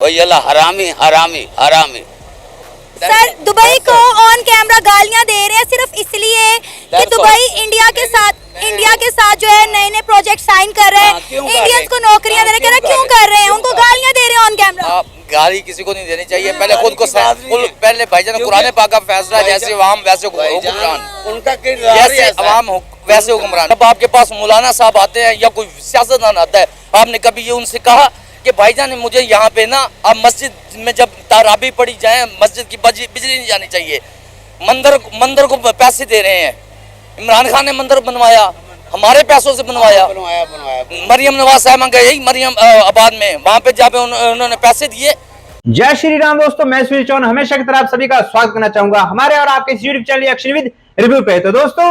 वही अल्लाह हरामी हरामी हरामी। सर दुबई को ऑन कैमरा गालियां दे रहे हैं सिर्फ इसलिए कि दुबई इंडिया के साथ जो है नए नए प्रोजेक्ट साइन कर रहे हैं, इंडियंस को नौकरियां दे रहे हैं। क्यों कर रहे हैं? उनको गालियां दे रहे हैं ऑन कैमरा। गाली किसी को नहीं देनी चाहिए, पहले खुद को पहले भाईजान कुरान पाक का फैसला, जैसे अवाम वैसे हुक्मरान, उनका जैसे अवाम वैसे हुक्मरान। अब आपके पास मौलाना साहब आते हैं या कोई सियासतदान आता है, आपने कभी ये उनसे कहा कि भाईजान मुझे यहाँ पे ना अब मस्जिद में जब ताराबी पड़ी जाए मस्जिद की बिजली नहीं जानी चाहिए, मंदिर को पैसे दे रहे हैं। इमरान खान ने मंदिर बनवाया, हमारे पैसों से बनवाया। मरियम नवाज साहब गए यही मरियम आबाद में, वहाँ पे जाके उन्होंने पैसे दिए। जय श्री राम दोस्तों, मैं सूर्य चौहान हमेशा की तरह आप सभी का स्वागत करना चाहूंगा हमारे और आपके YouTube channel reaction with review पे। तो दोस्तों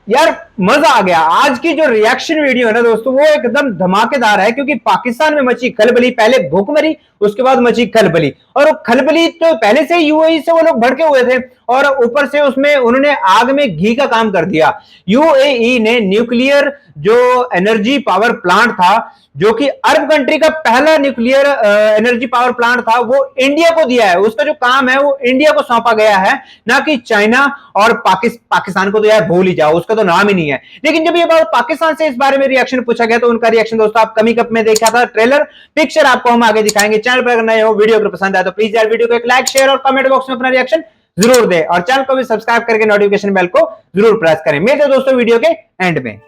यार मजा आ गया। आज की जो रिएक्शन वीडियो है ना दोस्तों, वो एकदम धमाकेदार है, क्योंकि पाकिस्तान में मची खलबली, पहले भूखमरी उसके बाद मची खलबली। और खलबली तो पहले से यूएई से वो लोग भड़के हुए थे और ऊपर से उसमें उन्होंने आग में घी का काम कर दिया। यूएई ने न्यूक्लियर जो एनर्जी पावर प्लांट था, जो कि अरब कंट्री का पहला न्यूक्लियर एनर्जी पावर प्लांट था, वो इंडिया को दिया है। उसका जो काम है वो इंडिया को सौंपा गया है, ना कि चाइना और पाकिस्तान को। तो यार भूल ही जाओ, उसका तो नाम ही नहीं है। लेकिन जब ये बात पाकिस्तान से इस बारे में रिएक्शन पूछा गया तो उनका रिएक्शन दोस्तों आप कप में देखा था। ट्रेलर पिक्चर आपको हम आगे दिखाएंगे। चैनल पर अगर नए हो, वीडियो को पसंद आए तो प्लीज यार वीडियो को एक लाइक, शेयर और कमेंट बॉक्स में अपना रिएक्शन जरूर दे, और चैनल को भी सब्सक्राइब करके नोटिफिकेशन बेल को जरूर प्रेस करें। मिलते दोस्तों वीडियो के एंड में।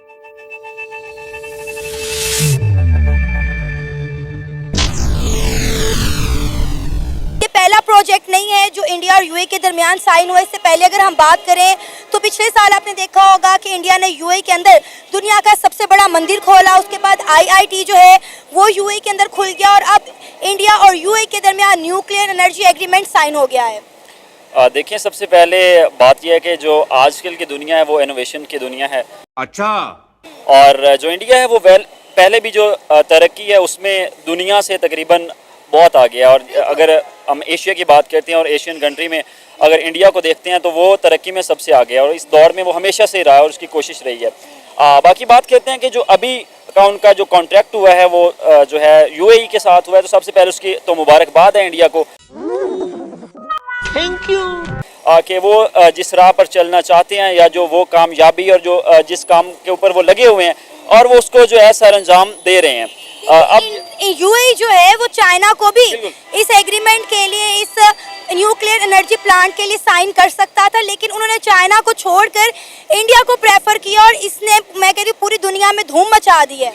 पहला प्रोजेक्ट नहीं है जो इंडिया और यूएई के दरमियान साइन हुआ। इससे पहले अगर हम बात करें तो पिछले साल आपने देखा होगा कि इंडिया ने यूएई के अंदर दुनिया का सबसे बड़ा मंदिर खोला। उसके बाद आईआईटी जो है वो यूएई के अंदर खुल गया और अब इंडिया और यूएई के दरमियान न्यूक्लियर एनर्जी एग्रीमेंट साइन हो गया है। देखिए, सबसे पहले बात यह है कि जो आजकल की दुनिया है वो इनोवेशन की दुनिया है। अच्छा। और जो इंडिया है वो पहले भी जो तरक्की है उसमें दुनिया से तकरीबन बहुत आगे है। और अगर हम एशिया की बात करते हैं और एशियन कंट्री में अगर इंडिया को देखते हैं तो वो तरक्की में सबसे आगे है और इस दौर में वो हमेशा से रहा है और उसकी कोशिश रही है। बाकी बात करते हैं कि जो अभी का उनका जो कॉन्ट्रैक्ट हुआ है वो जो है यूएई के साथ हुआ है, तो सबसे पहले उसकी तो मुबारकबाद है इंडिया को। Thank you. कि वो जिस राह पर चलना चाहते हैं या जो वो कामयाबी और जो जिस काम के ऊपर वो लगे हुए हैं और वो उसको जो है सर अंजाम दे रहे हैं। अब यूएई जो है वो चाइना को भी इस एग्रीमेंट के लिए, इस न्यूक्लियर एनर्जी प्लांट के लिए साइन कर सकता था, लेकिन उन्होंने चाइना को छोड़कर इंडिया को प्रेफर किया और इसने, मैं कह रही हूँ, पूरी दुनिया में धूम मचा दी है।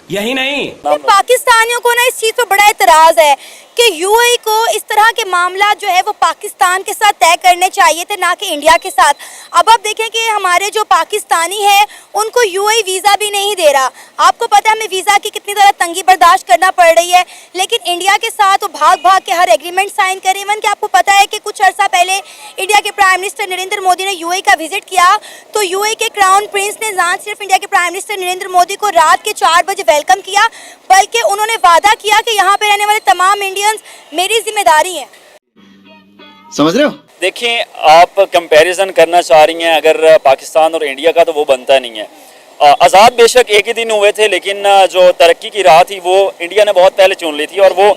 यही नहीं, पाकिस्तानियों को ना इस चीज पर बड़ा एतराज है कि यूएई को इस तरह के मामला जो है वो पाकिस्तान के साथ तय करने चाहिए थे, ना कि इंडिया के साथ। अब आप देखें कि हमारे जो पाकिस्तानी हैं उनको यूएई वीज़ा भी नहीं दे रहा। आपको पता है हमें वीज़ा की कितनी ज़्यादा तंगी बर्दाश्त करना पड़ रही है, लेकिन इंडिया के साथ वो भाग भाग के हर एग्रीमेंट साइन करे। इवन कि आपको पता है कि कुछ अर्सा पहले इंडिया के प्राइम मिनिस्टर नरेंद्र मोदी ने यूएई का विजिट किया, तो यूएई के क्राउन प्रिंस ने ना सिर्फ इंडिया के प्राइम मिनिस्टर नरेंद्र मोदी को रात के 4 बजे वेलकम किया, बल्कि उन्होंने वादा किया कि यहाँ पे रहने वाले तमाम इंडियंस मेरी जिम्मेदारी है। समझ रहे हो? देखें, आप कंपैरिजन करना चाह रही हैं अगर पाकिस्तान और इंडिया का, तो वो बनता नहीं है। आज़ाद बेशक एक ही दिन हुए थे, लेकिन जो तरक्की की राह थी वो इंडिया ने बहुत पहले चुन ली थी और वो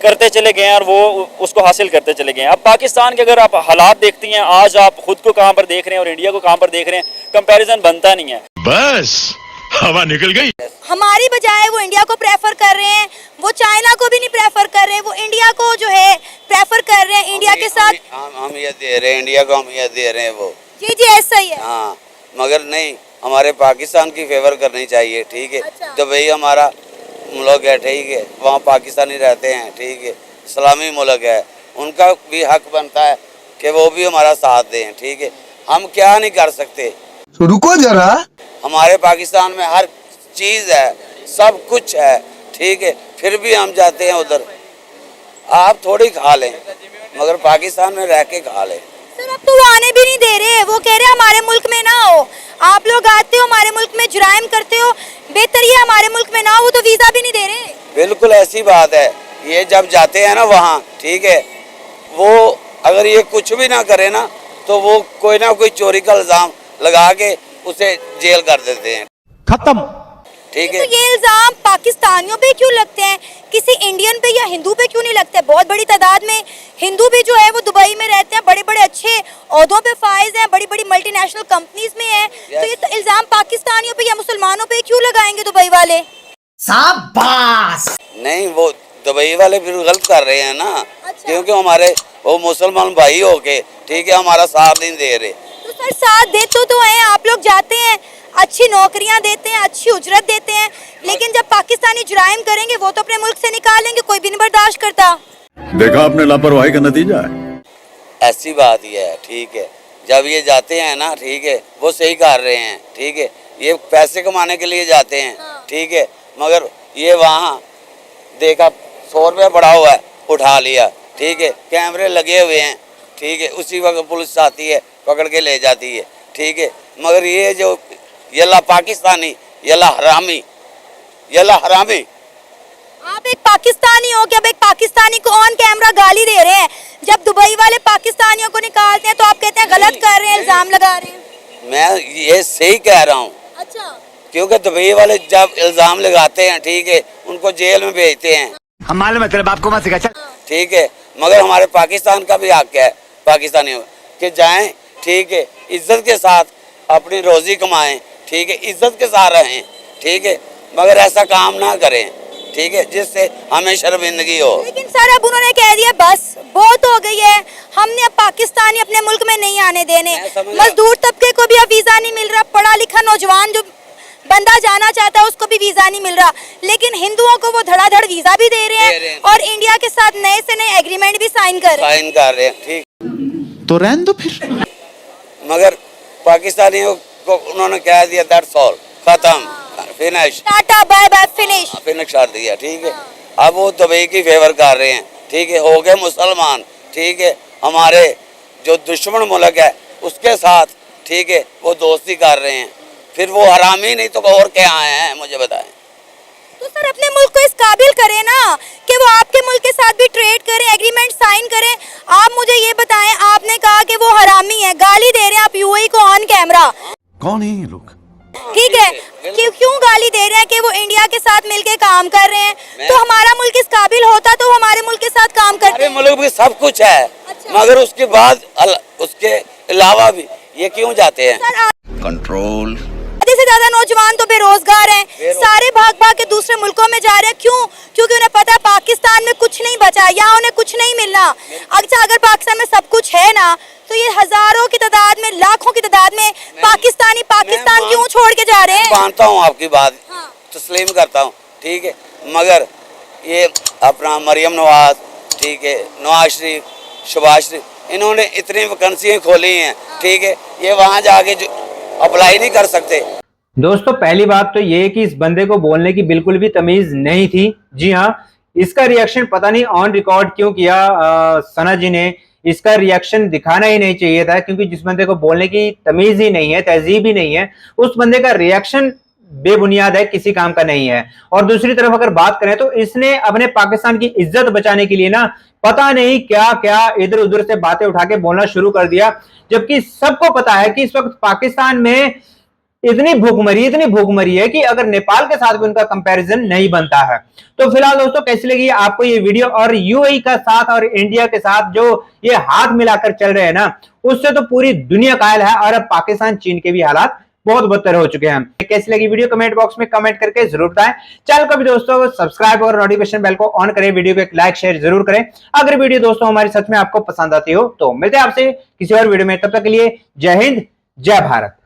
करते चले गए और वो उसको हासिल करते चले गए। अब पाकिस्तान के अगर आप हालात देखती हैं, आज आप खुद को कहाँ पर देख रहे हैं और इंडिया को कहाँ पर देख रहे हैं, कंपैरिजन बनता नहीं है। बस हवा निकल गई। हमारी बजाय वो इंडिया को प्रेफर कर रहे हैं, वो चाइना को भी नहीं प्रेफर कर रहे हैं, वो इंडिया को जो है प्रेफर कर रहे हैं। इंडिया के साथ हम ये दे रहे हैं, इंडिया को हम ये दे रहे हैं वो। जी ऐसा ही है। हाँ, मगर नहीं, हमारे पाकिस्तान की फेवर करनी चाहिए, ठीक है। अच्छा। दुबई हमारा मुल्क है, ठीक है, वहाँ पाकिस्तानी रहते हैं, ठीक है, इस्लामी मुल्क है, उनका भी हक बनता है कि वो भी हमारा साथ दें, ठीक है। हम क्या नहीं कर सकते, रुको जरा, हमारे पाकिस्तान में हर चीज़ है, सब कुछ है, ठीक है, फिर भी हम जाते हैं उधर। आप थोड़ी खा लें, मगर पाकिस्तान में रह के खा लें। सर अब तो वो आने भी नहीं दे रहे, वो कह रहे हमारे मुल्क में ना हो। आप लोग आते हो हमारे मुल्क में जुराइम करते हो, बेहतर ये हमारे मुल्क में ना हो, वो तो वीज़ा भी नहीं दे रहे। बिल्कुल ऐसी बात है। ये जब जाते हैं ना वहाँ, ठीक है, वो अगर ये कुछ भी ना करे ना तो वो कोई ना कोई चोरी का इल्ज़ाम लगा के उसे जेल कर देते हैं। खत्म। ठीक तो है। ये इल्जाम पाकिस्तानियों पे क्यों लगते हैं, किसी इंडियन पे या हिंदू पे क्यों नहीं लगते? बहुत बड़ी तादाद में हिंदू भी जो है वो दुबई में रहते हैं, बड़े बड़े अच्छे ओहदों पे फाइज हैं, बड़ी बड़ी मल्टीनेशनल कंपनीज में हैं। तो ये तो इल्जाम पाकिस्तानियों पे या मुसलमानों पे क्यों लगाएंगे दुबई वाले? नहीं, वो दुबई वाले फिर गलत कर रहे हैं ना। अच्छा। क्योंकि हमारे वो मुसलमान भाई होके, ठीक है, हमारा साथ नहीं दे रहे। तो सर साथ देते तो हैं, आप लोग जाते हैं, अच्छी नौकरियां देते हैं, अच्छी उजरत देते हैं, लेकिन जब पाकिस्तानी जुराइम करेंगे वो तो अपने मुल्क से निकालेंगे, कोई भी नहीं बर्दाश्त करता। देखा आपने लापरवाही का नतीजा है। ऐसी बात ही है, ठीक है। जब ये जाते हैं ना, ठीक है, वो सही कर रहे हैं, ठीक है, ये पैसे कमाने के लिए जाते हैं, ठीक है, मगर ये वहाँ देखा 100 रुपया पड़ा हुआ है, उठा लिया, ठीक है, कैमरे लगे हुए हैं, ठीक है, उसी वक्त पुलिस आती है, पकड़ के ले जाती है, ठीक है, मगर ये जो यल्ला पाकिस्तानी, यल्ला हरामी, यल्ला हरामी। आप एक पाकिस्तानी हो कि अब एक पाकिस्तानी को ऑन कैमरा गाली दे रहे हैं, जब दुबई वाले पाकिस्तानियों को निकालते हैं तो आप कहते हैं गलत कर रहे हैं, इल्जाम लगा रहे हैं। मैं ये सही कह रहा हूँ, अच्छा, क्योंकि दुबई वाले जब इल्जाम लगाते हैं, ठीक है, उनको जेल में भेजते हैं। हम मालूम है तेरे बाप को मत सिखा। ठीक है, मगर हमारे पाकिस्तान का भी हक है पाकिस्तानियों कि जाएं, ठीक है, इज्जत के साथ अपनी रोजी कमाएं, ठीक है, इज्जत के साथ रहें, ठीक है, मगर ऐसा काम ना करें, ठीक है, जिससे हमें शर्मिंदगी हो। लेकिन सर अब उन्होंने कह दिया बस बहुत हो गई है, हमने अब पाकिस्तानी अपने मुल्क में नहीं आने देने। मैं समझ रहा। मजदूर तबके को भी अब वीजा नहीं मिल रहा, पढ़ा लिखा नौजवान जो बंदा जाना चाहता है उसको भी वीजा नहीं मिल रहा, लेकिन हिंदुओं को वो धड़ाधड़ वीजा भी दे रहे हैं और इंडिया के साथ नए से नए एग्रीमेंट भी साइन कर रहे हैं। साइन कर रहे हैं, ठीक, तो रहने दो फिर। मगर पाकिस्तानियों को उन्होंने कह दिया दैट्स ऑल, खत्म, finish, tata bye bye finish. Finish कर दिया, ठीक है। अब वो दुबई की फेवर कर रहे हैं, ठीक है, हो गए मुसलमान, ठीक है, हमारे जो दुश्मन मुल्क है उसके साथ, ठीक है, वो दोस्ती कर रहे हैं, फिर वो हरामी नहीं तो और क्या आए हैं, मुझे बताएं। तो सर अपने मुल्क को इस काबिल करें ना कि वो आपके मुल्क के साथ भी ट्रेड करें, एग्रीमेंट साइन करें। आप मुझे ये बताएं, आपने कहा कि वो हरामी है, गाली दे रहे हैं आप यूएई को ऑन कैमरा, कौन है ये लोग? ठीक है, क्यों गाली दे रहे हैं कि वो इंडिया के साथ मिलके काम कर रहे हैं? तो हमारा मुल्क इस काबिल होता तो वो हमारे मुल्क के साथ काम करते। हमारे मुल्क में सब कुछ है, अच्छा। मगर उसके बाद उसके अलावा भी ये क्यों जाते हैं? Sir control. आधे से ज्यादा नौजवान तो बेरोजगार हैं, सारे भाग भाग के दूसरे मुल्कों में जा रहे हैं, क्यों? क्योंकि उन्हें पता है पाकिस्तान में कुछ नहीं बचा, यहाँ उन्हें कुछ नहीं मिलना। अच्छा, अगर पाकिस्तान में सब कुछ है ना, तो ये हजारों की तादाद में, लाखों की तादाद में पाकिस्तानी पाकिस्तान क्यों छोड़ के जा रहे हैं? मानता हूँ आपकी बात, हाँ। तस्लीम करता हूँ, ठीक है, मगर ये अपना मरियम नवाज, ठीक है, नवाज शरीफ, शहबाज शरीफ, इन्होंने इतनी वैकेंसियाँ खोली हैं, ठीक है, ये वहाँ जाके जो अप्लाई नहीं कर सकते। दोस्तों पहली बात तो ये कि इस बंदे को बोलने की बिल्कुल भी तमीज नहीं थी। जी हाँ, इसका रिएक्शन पता नहीं ऑन रिकॉर्ड क्यों किया सना जी ने। इसका रिएक्शन दिखाना ही नहीं चाहिए था, क्योंकि जिस बंदे को बोलने की तमीज ही नहीं है, तहजीब ही नहीं है, उस बंदे का रिएक्शन बेबुनियाद है, किसी काम का नहीं है। और दूसरी तरफ अगर बात करें तो इसने अपने पाकिस्तान की इज्जत बचाने के लिए ना पता नहीं क्या क्या इधर उधर से बातें उठा के बोलना शुरू कर दिया, जबकि सबको पता है कि इस वक्त पाकिस्तान में इतनी भूखमरी है कि अगर नेपाल के साथ भी उनका कंपैरिजन नहीं बनता है। तो फिलहाल दोस्तों कैसी लगी आपको ये वीडियो, और यूएई का साथ और इंडिया के साथ जो ये हाथ मिलाकर चल रहे हैं ना, उससे तो पूरी दुनिया कायल है, और अब पाकिस्तान चीन के भी हालात बहुत बदतर हो चुके हैं। कैसी लगी वीडियो कमेंट बॉक्स में कमेंट करके जरूर बताएं। चैनल को भी दोस्तों सब्सक्राइब और नोटिफिकेशन बेल को ऑन करें, वीडियो को एक लाइक शेयर जरूर करें। अगर वीडियो दोस्तों हमारी सच में आपको पसंद आती हो तो मिलते हैं आपसे किसी और वीडियो में, तब तक के लिए जय हिंद जय भारत।